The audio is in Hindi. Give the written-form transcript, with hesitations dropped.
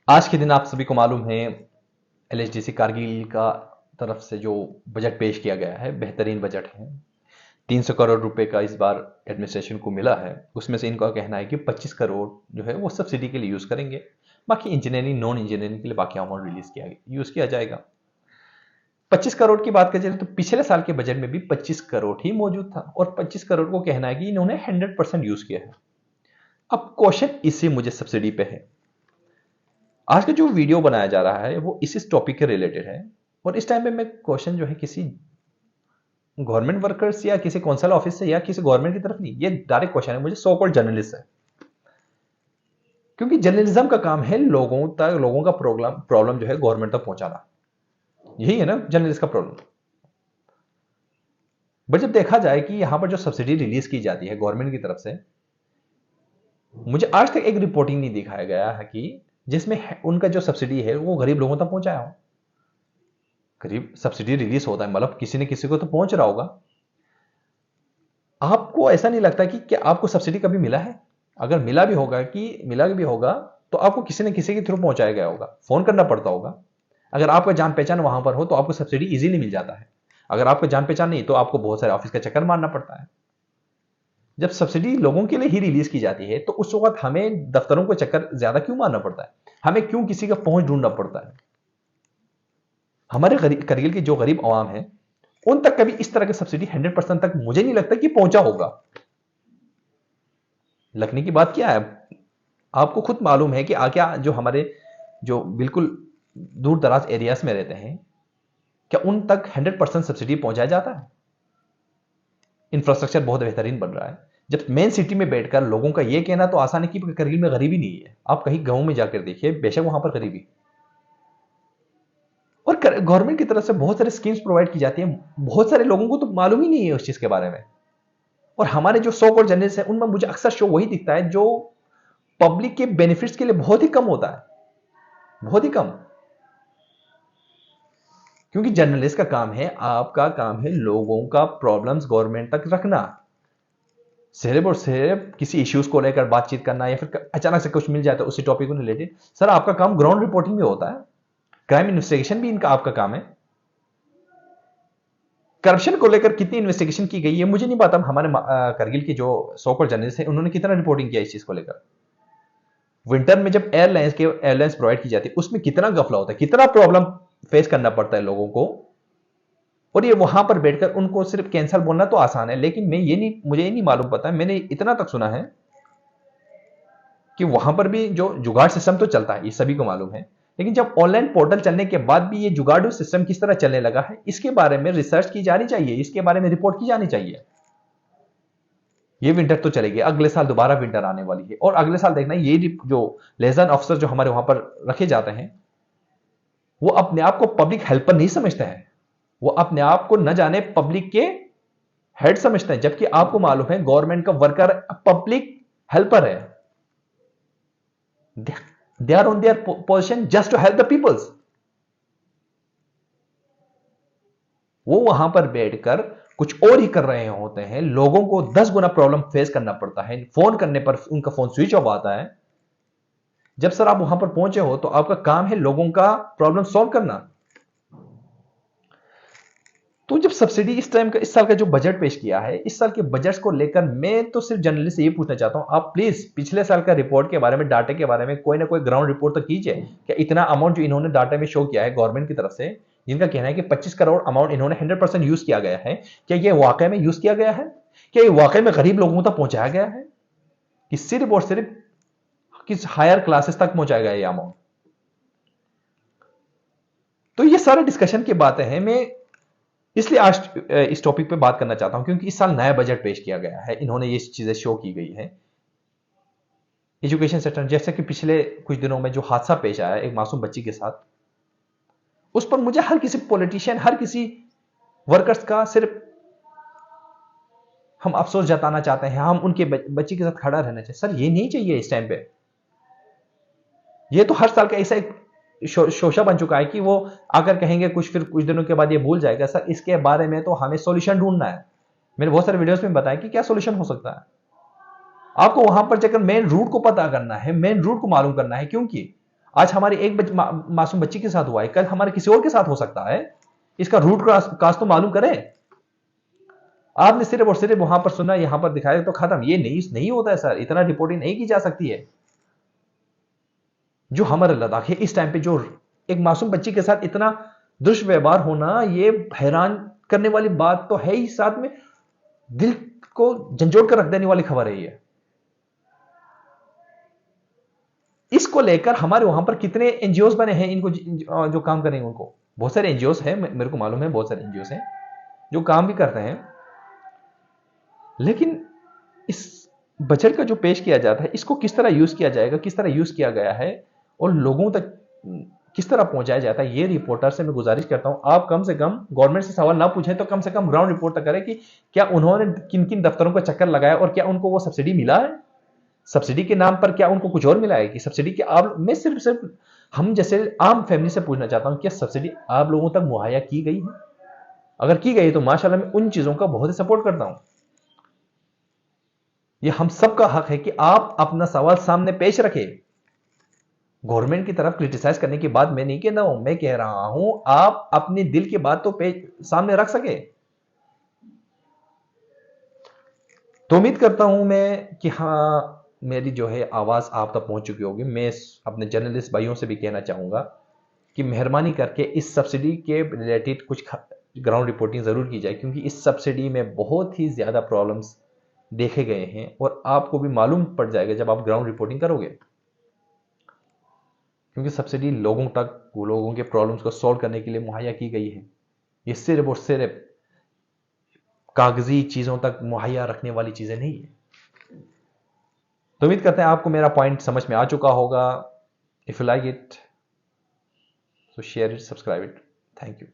आज के दिन आप सभी को मालूम है एलएचडीसी कारगिल का तरफ से जो बजट पेश किया गया है, बेहतरीन बजट है। 300 करोड़ रुपए का इस बार एडमिनिस्ट्रेशन को मिला है। उसमें से इनका कहना है कि 25 करोड़ जो है वो सब्सिडी के लिए यूज करेंगे। बाकी इंजीनियरिंग नॉन इंजीनियरिंग के लिए बाकी अमाउंट रिलीज किया यूज किया जाएगा। 25 करोड़ की बात करें तो पिछले साल के बजट में भी 25 करोड़ ही मौजूद था और 25 करोड़ को कहना है कि इन्होंने 100% यूज किया है। अब क्वेश्चन इससे मुझे सब्सिडी पे है। आज का जो वीडियो बनाया जा रहा है वो इसी टॉपिक के रिलेटेड है और इस टाइम पे मैं क्वेश्चन जो है किसी गवर्नमेंट वर्कर्स या किसी कौंसल ऑफिस से या किसी गवर्नमेंट की तरफ नहीं, ये डायरेक्ट क्वेश्चन है मुझे सो कॉल्ड जर्नलिस्ट है। क्योंकि जर्नलिज्म का काम है लोगों तक, लोगों का प्रॉब्लम जो है गवर्नमेंट तक पहुंचाना। यही है ना जर्नलिस्ट का प्रॉब्लम। बट जब देखा जाए कि यहां पर जो सब्सिडी रिलीज की जाती है गवर्नमेंट की तरफ से, मुझे आज तक एक रिपोर्टिंग नहीं दिखाया गया है कि जिसमें उनका जो सब्सिडी है वो गरीब लोगों तक पहुंचाया हो। गरीब सब्सिडी रिलीज होता है मतलब किसी न किसी को तो पहुंच रहा होगा। आपको ऐसा नहीं लगता कि क्या आपको सब्सिडी कभी मिला है? अगर मिला भी होगा तो आपको किसी न किसी के थ्रू पहुंचाया गया होगा, फोन करना पड़ता होगा। अगर आपका जान पहचान वहां पर हो तो आपको सब्सिडी इजीली मिल जाता है। अगर आपका जान पहचान नहीं तो आपको बहुत सारे ऑफिस का चक्कर मारना पड़ता है। जब सब्सिडी लोगों के लिए ही रिलीज की जाती है तो उस वक्त हमें दफ्तरों को चक्कर ज्यादा क्यों मारना पड़ता है? हमें क्यों किसी का पहुंच ढूंढना पड़ता है? हमारे करगिल के जो गरीब आवाम है उन तक कभी इस तरह की सब्सिडी 100% तक मुझे नहीं लगता कि पहुंचा होगा। लगने की बात क्या है, आपको खुद मालूम है कि क्या जो हमारे जो बिल्कुल दूर दराज एरियाज में रहते हैं क्या उन तक 100% सब्सिडी पहुंचाया जाता है? इंफ्रास्ट्रक्चर बहुत बेहतरीन बन रहा है। जब मेन सिटी में बैठकर लोगों का यह कहना तो आसान है कि करगिल में गरीबी नहीं है। आप कहीं गांव में जाकर देखिए, बेशक वहां पर गरीबी और गवर्नमेंट की तरफ से बहुत सारे स्कीम्स प्रोवाइड की जाती हैं। बहुत सारे लोगों को तो मालूम ही नहीं है उस चीज के बारे में। और हमारे जो सो कॉल्ड जर्नलिस्ट है उनमें मुझे अक्सर शो वही दिखता है जो पब्लिक के बेनिफिट्स के लिए बहुत ही कम होता है, बहुत ही कम। क्योंकि जर्नलिस्ट का काम है, आपका काम है लोगों का प्रॉब्लम्स गवर्नमेंट तक रखना। सिर्फ और सिर्फ किसी इश्यूज को लेकर बातचीत करना या फिर अचानक से कुछ मिल जाए तो उसी टॉपिक को रिलेटेड। सर आपका काम ग्राउंड रिपोर्टिंग भी होता है, क्राइम इन्वेस्टिगेशन भी इनका आपका काम है। करप्शन को लेकर कितनी इन्वेस्टिगेशन की गई है मुझे नहीं पता। हमारे करगिल के जो सो कॉल्ड जर्नलिस्ट हैं उन्होंने कितना रिपोर्टिंग किया इस चीज को लेकर। विंटर में जब एयरलाइंस प्रोवाइड की जाती है उसमें कितना गफला होता है, कितना प्रॉब्लम फेस करना पड़ता है लोगों को। और ये वहां पर बैठकर उनको सिर्फ कैंसल बोलना तो आसान है, लेकिन मुझे ये नहीं मालूम पता, मैंने इतना तक सुना है कि वहां पर भी जो जुगाड़ सिस्टम तो चलता है, ये सभी को मालूम है। लेकिन जब ऑनलाइन पोर्टल चलने के बाद भी ये जुगाड़ू सिस्टम किस तरह चलने लगा है इसके बारे में रिसर्च की जानी चाहिए, इसके बारे में रिपोर्ट की जानी चाहिए। ये विंटर तो चलेगी, अगले साल दोबारा विंटर आने वाली है और अगले साल देखना ये जो लेजन अफसर जो हमारे वहां पर रखे जाते हैं वो अपने आप को पब्लिक हेल्पर नहीं समझते हैं। वो अपने आप को न जाने पब्लिक के हेड समझते हैं, जबकि आपको मालूम है गवर्नमेंट का वर्कर पब्लिक हेल्पर है। They are on their position just to help the peoples. वो वहां पर बैठकर कुछ और ही कर रहे होते हैं, लोगों को 10 गुना प्रॉब्लम फेस करना पड़ता है। फोन करने पर उनका फोन स्विच ऑफ आता है। जब सर आप वहां पर पहुंचे हो तो आपका काम है लोगों का प्रॉब्लम सॉल्व करना। तो जब सब्सिडी इस साल का जो बजट पेश किया है, इस साल के बजट को लेकर मैं तो सिर्फ जर्नलिस्ट से ये पूछना चाहता हूं, आप प्लीज पिछले साल का रिपोर्ट के बारे में, डाटा के बारे में कोई ना कोई ग्राउंड रिपोर्ट तो कीजिए। क्या इतना अमाउंट जो इन्होंने डाटा में शो किया है गवर्नमेंट की तरफ से, जिनका कहना है कि 25 करोड़ अमाउंट इन्होंने 100% यूज किया गया है, क्या यह वाकई में यूज किया गया है? क्या ये वाकई में गरीब लोगों तक पहुंचाया गया है कि सिर्फ और सिर्फ किस हायर क्लासेस तक पहुंचाया गया ये अमाउंट? तो ये सारे डिस्कशन की बातें हैं। मैं इसलिए आज इस टॉपिक पे बात करना चाहता हूं क्योंकि इस साल नया बजट पेश किया गया है, इन्होंने ये चीजें शो की गई है। एजुकेशन सेक्टर, जैसे कि पिछले कुछ दिनों में जो हादसा पेश आया एक मासूम बच्ची के साथ, उस पर मुझे हर किसी पॉलिटिशियन, हर किसी वर्कर्स का सिर्फ हम अफसोस जताना चाहते हैं, हम उनके बच्ची के साथ खड़ा रहना चाहिए। सर ये नहीं चाहिए इस टाइम पे। ये तो हर साल का ऐसा एक शोशा बन चुका है कि वो आकर कहेंगे कुछ, फिर कुछ दिनों के बाद ये भूल जाएगा। सर इसके बारे में तो हमें सॉल्यूशन ढूंढना है। मैंने बहुत सारे वीडियोस में बताया कि क्या सॉल्यूशन हो सकता है। आपको वहां पर जाकर मेन रूट को पता करना है, मेन रूट को मालूम करना है। क्योंकि आज हमारी एक मासूम बच्ची के साथ हुआ है, कल हमारे किसी और के साथ हो सकता है। इसका रूट काज तो मालूम करें। आपने सिर्फ और सिर्फ वहां पर सुना, यहां पर दिखाया तो खत्म। ये नहीं होता है सर, इतना रिपोर्टिंग नहीं की जा सकती है। जो हमारा लद्दाख है इस टाइम पे, जो एक मासूम बच्ची के साथ इतना दुष्व्यवहार होना, ये हैरान करने वाली बात तो है ही, साथ में दिल को झंझोड़ कर रख देने वाली खबर है ये। इसको लेकर हमारे वहां पर कितने एनजीओस बने हैं, इनको जो काम करेंगे उनको, बहुत सारे एनजीओस हैं, मेरे को मालूम है बहुत सारे एनजीओस हैं जो काम भी करते हैं। लेकिन इस बजट का जो पेश किया जाता है, इसको किस तरह यूज किया जाएगा, किस तरह यूज किया गया है और लोगों तक किस तरह पहुंचाया जाता है, ये रिपोर्टर से मैं गुजारिश करता हूं आप कम से कम गवर्नमेंट से सवाल ना पूछें तो कम से कम ग्राउंड रिपोर्ट तक करें कि क्या उन्होंने किन किन दफ्तरों का चक्कर लगाया और क्या उनको वो सब्सिडी मिला है। सब्सिडी के नाम पर क्या उनको कुछ और मिला है कि सब्सिडी के आप, मैं सिर्फ हम जैसे आम फैमिली से पूछना चाहता हूं, क्या सब्सिडी आप लोगों तक मुहैया की गई है? अगर की गई तो माशाल्लाह मैं उन चीजों का बहुत ही सपोर्ट करता हूं। यह हम सबका हक है कि आप अपना सवाल सामने पेश रखें। गवर्नमेंट की तरफ क्रिटिसाइज करने की बात मैं नहीं कहता हूं, मैं कह रहा हूं आप अपने दिल की बात तो सामने रख सके। तो उम्मीद करता हूं मैं कि हाँ, मेरी जो है आवाज आप तक पहुंच चुकी होगी। मैं अपने जर्नलिस्ट भाइयों से भी कहना चाहूंगा कि मेहरबानी करके इस सब्सिडी के रिलेटेड कुछ ग्राउंड रिपोर्टिंग जरूर की जाए, क्योंकि इस सब्सिडी में बहुत ही ज्यादा प्रॉब्लम्स देखे गए हैं और आपको भी मालूम पड़ जाएगा जब आप ग्राउंड रिपोर्टिंग करोगे। क्योंकि सब्सिडी लोगों तक, वो लोगों के प्रॉब्लम्स को सॉल्व करने के लिए मुहैया की गई है। ये सिर्फ और सिर्फ कागजी चीजों तक मुहैया रखने वाली चीजें नहीं है। तो उम्मीद करते हैं आपको मेरा पॉइंट समझ में आ चुका होगा। If you like it, so share it, subscribe it. Thank you.